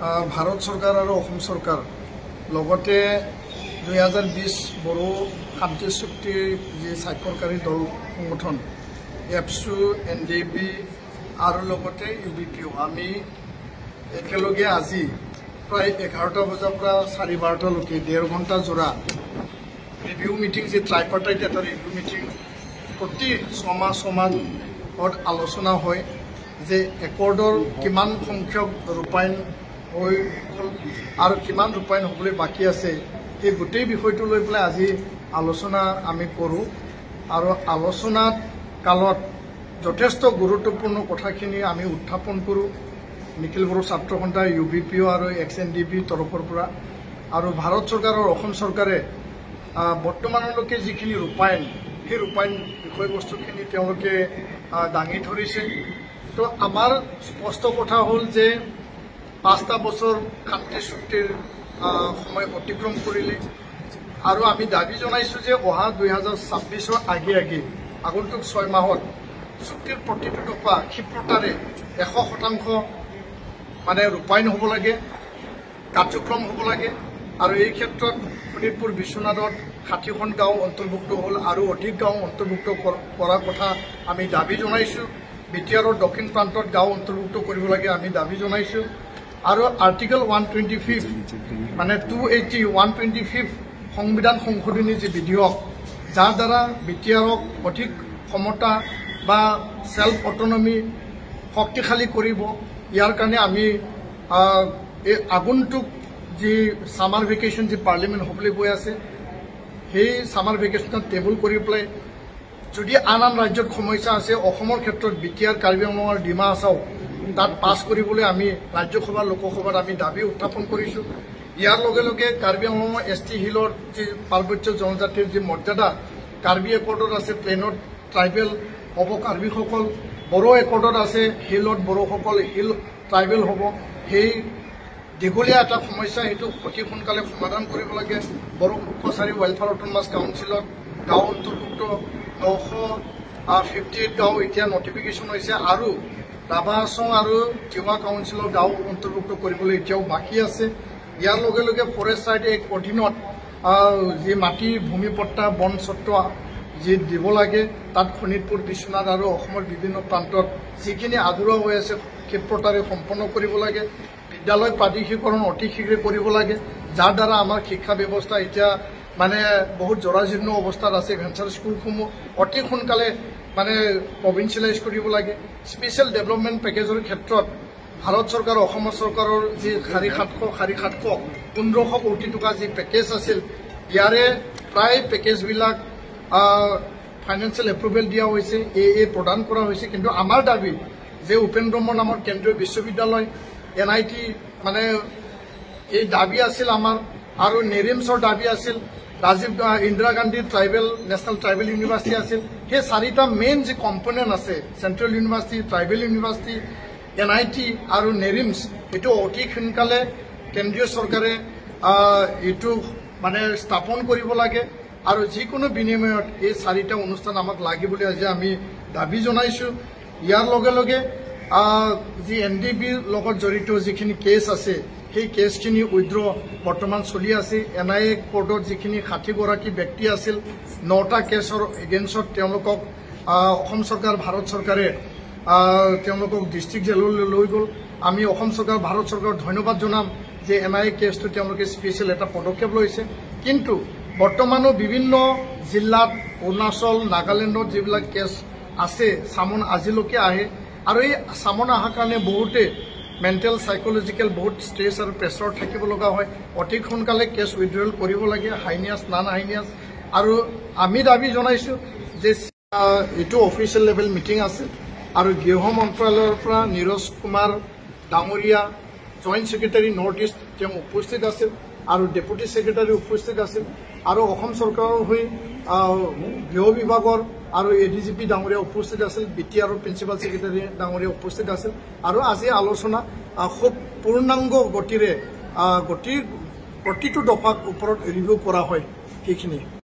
ভাৰত চৰকাৰ আৰু অসম চৰকাৰ লগতে 2020 বড়ো শান্তি চুক্তিৰ যি স্বাক্ষৰকাৰী দল সংগঠন এপছু NDP আৰু লগতে UBPO আমি একেলগে আজি প্ৰায় 11টা বজাৰ পৰা 12:30লৈকে 1.5 ঘণ্টা জোৰা ৰিভিউ মিটিং যি ট্ৰাইপাৰ্টাইট এটা ৰিভিউ মিটিং প্ৰতি ছমাহত আলোচনা হয় যে একৰ্ডৰ কিমান সংখ্যক ৰূপায়ণ হৈ গ'ল আৰু কিমান ৰূপায়ণ হ'বলৈ বাকী আছে এই গোটেই বিষয়টো লৈ পেলাই আজি আলোচনা আমি কৰোঁ আৰু আলোচনাত কালত যথেষ্ট গুৰুত্বপূৰ্ণ কথাখিনি আমি উত্থাপন কৰোঁ নিখিল বড়ো ছাত্ৰ সন্থা UBPO আৰু XNDP তৰফৰ পৰা আৰু ভাৰত চৰকাৰ আৰু অসম চৰকাৰে বৰ্তমানলৈকে যিখিনি ৰূপায়ণ সেই ৰূপায়ণ বিষয়বস্তুখিনি তেওঁলোকে দাঙি ধৰিছে তো আমাৰ স্পষ্ট কথা হ'ল যে 5টা বছৰ শান্তি চুক্তিৰ সময় অতিক্ৰম কৰিলে আৰু আমি দাবী জনাইছোঁ যে অহা 2026ৰ আগে আগন্তুক 6 মাহত চুক্তিৰ প্ৰতিটো টকা ক্ষিপ্ৰতাৰে 100% মানে ৰূপায়ণ হ'ব লাগে কাৰ্যক্ৰম হ'ব লাগে আৰু এই ক্ষেত্ৰত শোণিতপুৰ বিশ্বনাথত 60খন গাঁও অন্তৰ্ভুক্ত হ'ল আৰু অধিক গাঁও অন্তৰ্ভুক্ত কৰাৰ কথা আমি দাবী জনাইছোঁ বিটিআৰৰ দক্ষিণ প্ৰান্তত গাঁও অন্তৰ্ভুক্ত কৰিব লাগে আমি দাবী জনাইছোঁ আৰু আৰ্টিকল 125 মানে 280 125 সংবিধান সংশোধনী যি বিধেয়ক যাৰ দ্বাৰা বিটিআৰক অধিক ক্ষমতা বা সেল্ফ অটনমি শক্তিশালী কৰিব ইয়াৰ কাৰণে আমি এই আগন্তুক যি সামাৰ ভেকেশ্যন যি পাৰ্লিমেণ্ট হ'বলৈ গৈ আছে সেই সামাৰ ভেকেশ্যনত টেবুল কৰি পেলাই যদি আন ৰাজ্যত সমস্যা আছে অসমৰ ক্ষেত্ৰত বিটিআৰ কাৰ্বি আংলং আৰু ডিমা হাছাও তাত পাছ কৰিবলৈ আমি ৰাজ্যসভা লোকসভাত আমি দাবী উত্থাপন কৰিছোঁ ইয়াৰ লগে লগে কাৰ্বি আংলং ST হিলৰ যি পাৰ্বত্য জনজাতিৰ যি মৰ্যাদা কাৰ্বি একৰ্ডত আছে প্লেনত ট্ৰাইবেল হ'ব কাৰ্বিসকল বড়ো একৰ্ডত আছে হিলত বড়োসকল হিল ট্ৰাইবেল হ'ব সেই দীঘলীয়া এটা সমস্যা সেইটো অতি সোনকালে সমাধান কৰিব লাগে বড়ো কছাৰী ৱেলফেয়াৰ অট'নমাছ কাউন্সিলত গাঁও অন্তৰ্ভুক্ত 958 গাঁও এতিয়া নটিফিকেশ্যন হৈছে আৰু ৰাভা হাছং আৰু তিৱা কাউন্সিলৰ গাঁও অন্তৰ্ভুক্ত কৰিবলৈ এতিয়াও বাকী আছে ইয়াৰ লগে লগে ফৰেষ্ট চাইট এক অধীনত যি মাটি ভূমি পট্টা বন স্বত্ব যি দিব লাগে তাত শোণিতপুৰ বিশ্বনাথ আৰু অসমৰ বিভিন্ন প্ৰান্তত যিখিনি আধৰুৱা হৈ আছে ক্ষিপ্ৰতাৰে সম্পন্ন কৰিব লাগে বিদ্যালয় প্ৰাদেশিকৰণ অতি শীঘ্ৰে কৰিব লাগে যাৰ দ্বাৰা আমাৰ শিক্ষা ব্যৱস্থা এতিয়া মানে বহুত জৰাজীৰ্ণ অৱস্থাত আছে ভেঞ্চাৰ স্কুলসমূহ অতি সোনকালে মানে প্ৰভিন্সিয়েলাইজ কৰিব লাগে স্পেচিয়েল ডেভেলপমেণ্ট পেকেজৰ ক্ষেত্ৰত ভাৰত চৰকাৰ অসম চৰকাৰৰ যি 700 1500 কোটি টকা যি পেকেজ আছিল ইয়াৰে প্ৰায় পেকেজবিলাক ফাইনেন্সিয়েল এপ্ৰুভেল দিয়া হৈছে AA প্ৰদান কৰা হৈছে কিন্তু আমাৰ দাবী যে উপেন ব্ৰহ্ম নামৰ কেন্দ্ৰীয় বিশ্ববিদ্যালয় NIT মানে এই দাবী আছিল আমাৰ আৰু নেৰিমছৰ দাবী আছিল Rajiv Indira Gandhi national tribal university আছিল সেই 4টা মেইন যি কম্পনেণ্ট আছে central university tribal university NIT আৰু নেৰিমছ এইটো অতি সোনকালে কেন্দ্ৰীয় চৰকাৰে এইটো মানে স্থাপন কৰিব লাগে আৰু যিকোনো বিনিময়ত এই 4টা অনুষ্ঠান আমাক লাগিবলৈ আজি আমি দাবী জনাইছোঁ ইয়াৰ লগে লগে যি NDBৰ লগত জড়িত যিখিনি কেছ আছে সেই কেছখিনি উইথড্ৰ বৰ্তমান চলি আছে NIA কোৰ্টত যিখিনি 60গৰাকী ব্যক্তি আছিল 9টা কেছৰ এগেইনষ্টত তেওঁলোকক অসম চৰকাৰ ভাৰত চৰকাৰে তেওঁলোকক ডিষ্ট্ৰিক্ট জেললৈ লৈ গ'ল আমি অসম চৰকাৰ ভাৰত চৰকাৰক ধন্যবাদ জনাম যে NIA কেছটো তেওঁলোকে স্পেচিয়েল এটা পদক্ষেপ লৈছে কিন্তু বৰ্তমানো বিভিন্ন জিলাত অৰুণাচল নাগালেণ্ডত যিবিলাক কেছ আছে চামন আজিলৈকে আহে আৰু এই চামন অহাৰ কাৰণে বহুতে মেণ্টেল সাইকোলজিকেল বহুত ষ্ট্ৰেছ আৰু প্ৰেছাৰত থাকিব লগা হয় অতি সোনকালে কেছ উইথড্ৰল কৰিব লাগে হাইনিয়াছ নান হাইনিয়াছ আৰু আমি দাবী জনাইছোঁ যে এইটো অফিচিয়েল লেভেল মিটিং আছে আৰু গৃহ মন্ত্ৰালয়ৰ পৰা নীৰজ কুমাৰ ডাঙৰীয়া জইণ্ট ছেক্ৰেটাৰী নৰ্থ ইষ্ট তেওঁ উপস্থিত আছিল আৰু ডেপুটি ছেক্ৰেটাৰী উপস্থিত আছিল আৰু অসম চৰকাৰৰ হৈ গৃহ বিভাগৰ আৰু ADGP ডাঙৰীয়া উপস্থিত আছিল বিটিআৰৰ প্ৰিন্সিপাল ছেক্ৰেটাৰী ডাঙৰীয়া উপস্থিত আছিল আৰু আজি আলোচনা খুব পূৰ্ণাংগ গতিৰে প্ৰতিটো দফাৰ ওপৰত ৰিভিউ কৰা হয় সেইখিনি